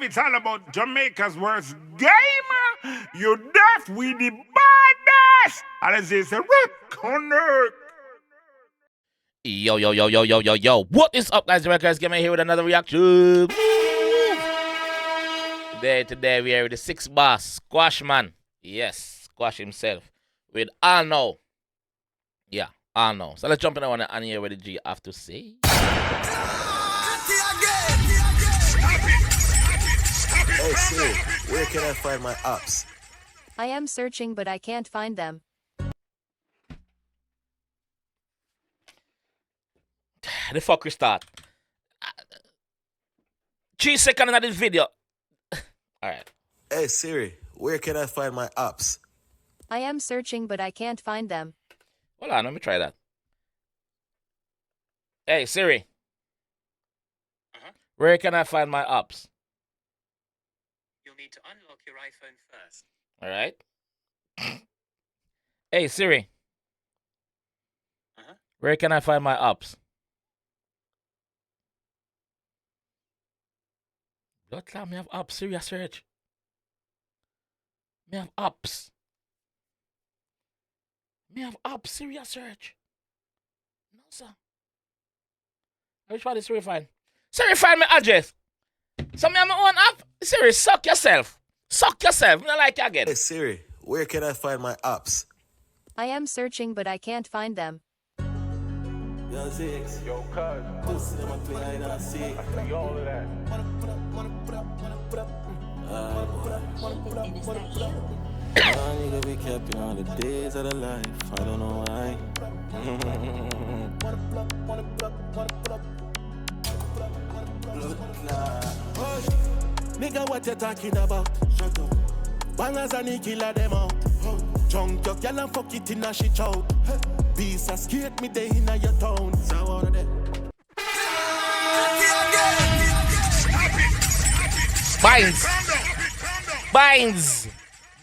it's all about Jamaica's worst game. You deaf, we the baddest. And as they say, connect. Yo. What is up, guys? JAMAICA'S Game here with another reaction. Today we are with the sixth boss, Squash Man. Yes, Squash himself. With All Know. Yeah, All Know. So let's jump in and hear what the G have to say. Hey Siri, where can I find my apps? I am searching, but I can't find them. The fuck we start. 3 seconds of this video. Alright. Hey Siri, where can I find my apps? I am searching, but I can't find them. Hold on, let me try that. Hey Siri. Where can I find my apps? You'll need to unlock your iPhone first. Alright. Hey Siri. Where can I find my apps? Don't tell me I have apps, Siri, search. Me have apps. Me have apps, Siri, search. No, sir. Which one is Siri find? Siri find my address. So me have my own app. Siri, suck yourself. Suck yourself. Me not like you again. Hey Siri, where can I find my apps? I am searching, but I can't find them. Yo, Ziggs. Yo, cuz. Pussy, them a play hide and seek. I see all of that. Nigga be capping all the days of the life. I don't know why. Nigga, what you talking about? Shut up. Bangers and he killer them out. Junk your girl and fuck it in a shit out. Beast a skate me day in your town. So what are they?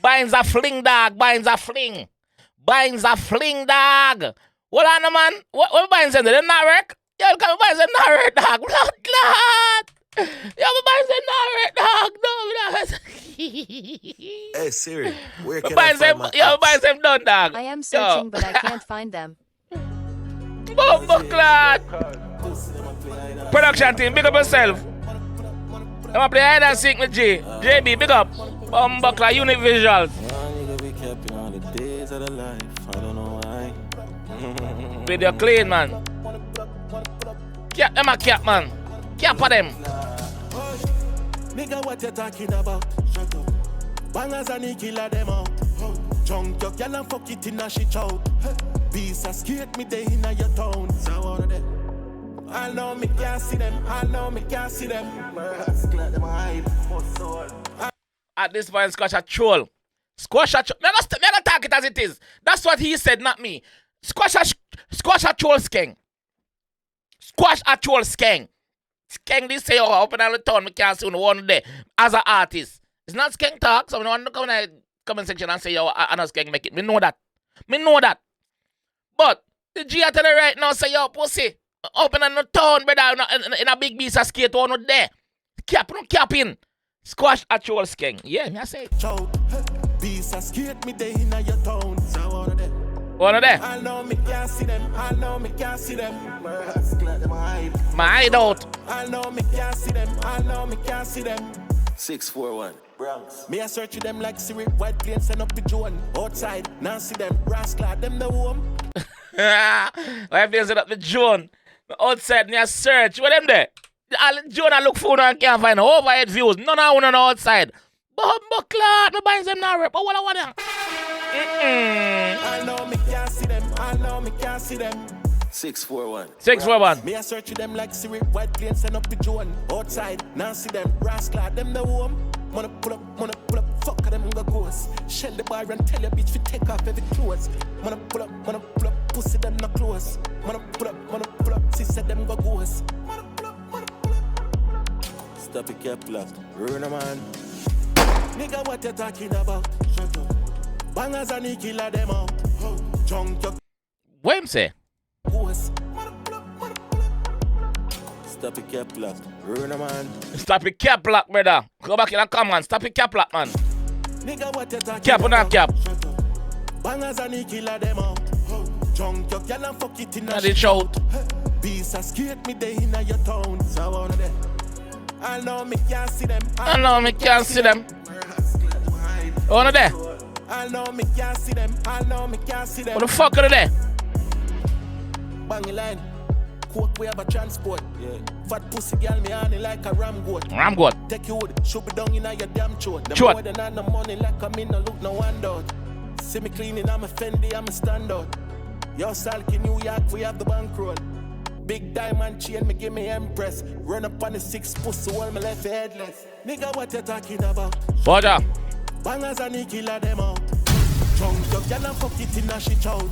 Binds a fling, dog. Binds a fling. Binds a fling, dog. What on, man? What binds them? They not work? Yo, come binds them not work, dog. Blood clot. Yo, binds them not work, dog. No, Hey Siri, where can I find my apps? Yo, binds them done, dog. I am searching, but I can't find them. Bumbo clot. Production team, big up yourself. I'm gonna play hide and seek with G. JB, big up. Bumbuckler, Unit Visuals. Nigga be capping all the days of the life. I don't know why. Video clean, man. Cap them a cap, man. Cap for them. Nigga, what you talking about? Shut up. Bangers and he killer them out. Junk your girl and fuck it in a shit out. Beast a skate me day in your town. So what are they? I know me can't see them. I know me can't see them. At this point, Squash a troll. Squash a troll. Never talk it as it is. That's what he said, not me. Squash a troll skeng. Squash a troll skeng. Skeng this say, oh, open all the town, me can't see one day as an artist. It's not skeng talk, so I want to come in the comment section and say, yo, I know skeng make it. Me know that. But the G at the right now say, yo, pussy, open on the town, brother, in a big beast of skate one there. Cap in. Squash a troll skeng. Yeah, me I say. Beast a skate me day in your town. So what are they? One of them. I know me can't see them. I know me can't see them. My hideout. I know me can't see them. I know me can't see them. 641 Bronx. Me a search them like Siri. White plane send up the drone. Outside, now see them. Rascal, them the home. White plane send up the drone. Outside, me a search. What them there? All the drone I look for and can't find overhead views. None of them outside. Bumbo clot. Me buy them now. But what I want to I know me can't see them. I know me can't see them. 641 Me a search them like Siri. White plane send up the drone. Outside, now see them. Rascal, them the home. Wanna pull up, fuck them go ghost. Shell the bar and tell your bitch to take off every clothes. Wanna pull up, pussy them not close. Wanna pull up, sister them go ghost. Wanna pull up. Stop it, kept locked. Run a man. Nigga, what you talking about? Shut up. Bangers and he killer them out. Junk your. What him say? Ghost. Stop it, cap lock. Run a man. Stop it, cap lock, brother. Go back in and come on. Stop it, cap lock, man. Nigga, what you talking Cap or not cap? Bangers and he killer them out. Junk your girl and fuck it in Now they shout. Beast a skate me day in your town. So one of them. I know me can't see them. I know me can't see them. One of them. I know me can't see them. I know me can't see them. What the fuck are they? Bang line. Coke we have a transport. Yeah. Fat pussy girl me on it like a ram goat. Ram goat. Take you wood. Should be down in your damn throat. The Throat. more than on the money like I'm in no look no handout. See me cleaning, I'm a Fendi, I'm a standout. Yo, Salk in New York, we have the bankroll. Big diamond chain, me give me Empress. Run up on the 6 pussy, hold me left headless. Nigga, what you talking about? Roger. Bangers and he killer them out. Drunk your girl and fuck it in a shit out.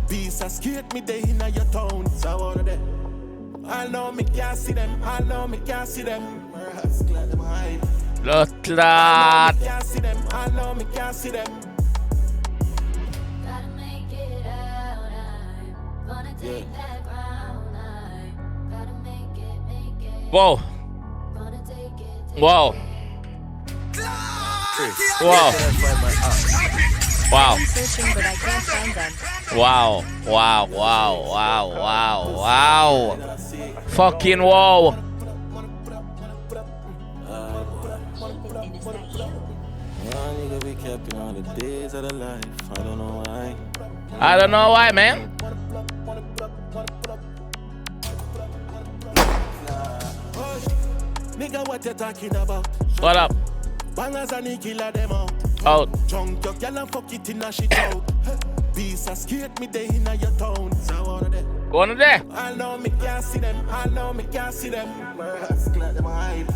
Beast a skate me day in your town. So one of them. I know me can't see them. I know me can't see them. Glad them hide. Blood I clot. know me can't see them. I know me can't see them. Gotta make it out. I'm gonna take that ground. I'm gotta make it. Whoa. Gonna take it. Wow. Wow. Wow. I'm searching, but I can't find them. Wow. Wow. Wow. Wow. Wow. Wow. Fucking wow. Nigga be capping all the days of the life. I don't know why. I don't know why, man. Nigga, what you talking about? What up? Bangers and he killer them out. Out. Drunk your girl and fuck it in a shit out. Beast a skate me day in your town. So one of them. One of there. I know me can't see them. I know me can't see them. Glad them hide.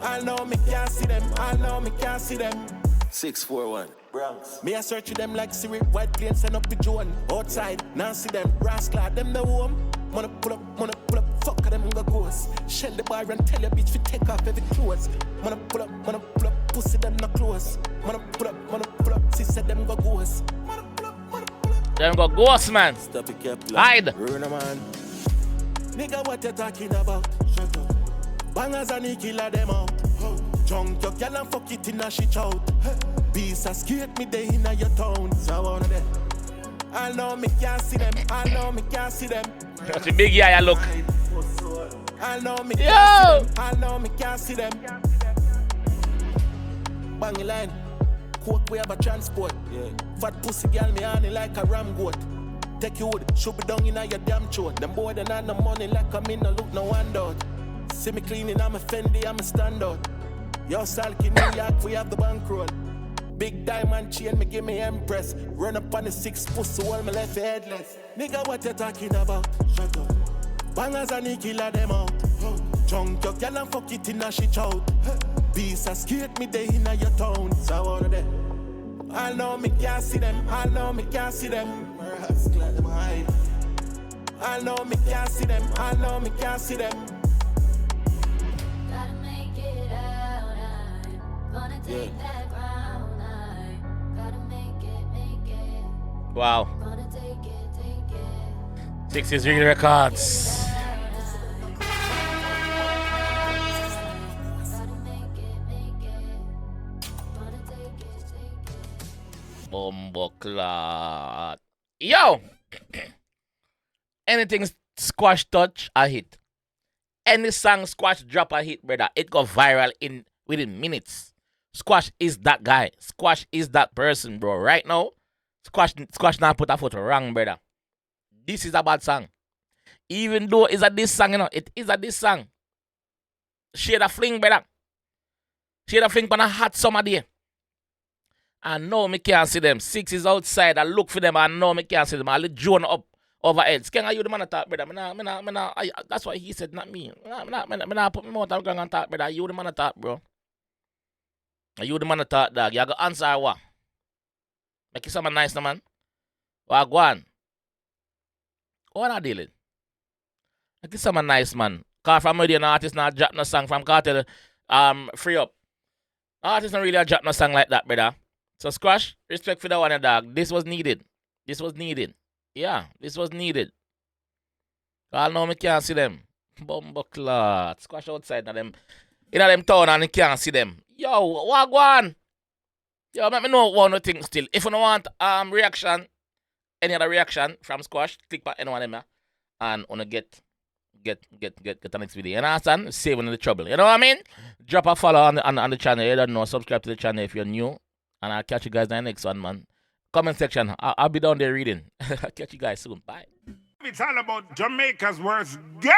I know me can't see them. I know me can't see them. 641 Bronx. Me a search them like Siri. White plane send up the drone. Outside, now see them. Rascal, them the home. Wanna pull up. Fuck them go ghost. Shell the bar and tell your bitch to take off every clothes. Wanna pull up. Pussy them not close. Wanna pull up. See said them go ghost. Them go ghost, man. Stop it, cap. Hide. Run a man. Nigga, what you talking about? Shut up. Bangers and he killer them out. Drunk your girl and fuck it in a shit out. Beast a skate me day in your town. So one of them. I know me can't see them. I know me can't see them. That's a big eye, look. I know me Yo! can't see them. I know me can't see them. Bang line. Coke we have a transport. Yeah. Fat pussy girl me on it like a ram goat. Take you wood. Should be down in your damn throat. Them boy than on the money like I'm in no look no handout. See me cleaning, I'm a Fendi, I'm a standout. Yo, Salk in New York, we have the bankroll. Big diamond chain, me give me Empress. Run up on the 6 pussy, hold me left headless. Nigga, what you talking about? Shut up. Bangers and he killer them out. Drunk your girl and fuck it in a shit out. Beast a skate me day in your town. So one of them. I know me can't see them. I know me can't see them. Glad them hide. I know me can't see them. I know me can't see them. Gotta make it out. I'm gonna take that ground. I'm gotta make it. Wow. Gonna take it. 6 is Real Records. Gotta make it. Gonna take it. Bumbo clot. Yo! Anything Squash touch, a hit. Any song Squash drop a hit, brother, it go viral within minutes. Squash is that guy. Squash is that person, bro. Right now, Squash now put a foot wrong, brother. This is a bad song. Even though it's a diss song, it is a diss song. Shade a fling, brother. Shade a fling on a hot summer day. I know me can't see them. 6 is outside. I look for them. I know me can't see them. I let Joan up overhead. Skenga, you the man to talk, brother. That's what he said, not me. I put my mouth on and talk, brother. You the man to talk, bro. You the man to talk, dog. You got answer what? Make you someone nice, no, man. What, go on? What are dealing? Make you someone nice, man. Cause from an artist not drop no song from Cartel, free up. Artist not really drop no song like that, brother. So Squash, respect for that one, dog. This was needed. Yeah, this was needed. I know me can't see them. Bumbleclot. Squash outside in them town and you can't see them. Yo, wagwan. Yo, let me know one thing still. If you don't want reaction, any other reaction from Squash, click on any one of them and wanna get the next video. You understand? Saving the trouble. You know what I mean? Drop a follow on the channel. You don't know. Subscribe to the channel if you're new. And I'll catch you guys in the next one, man. Comment section. I'll be down there reading. I'll catch you guys soon. Bye. It's all about Jamaica's worst game.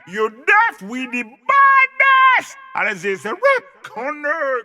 You deaf with the baddest. And it's a rip corner.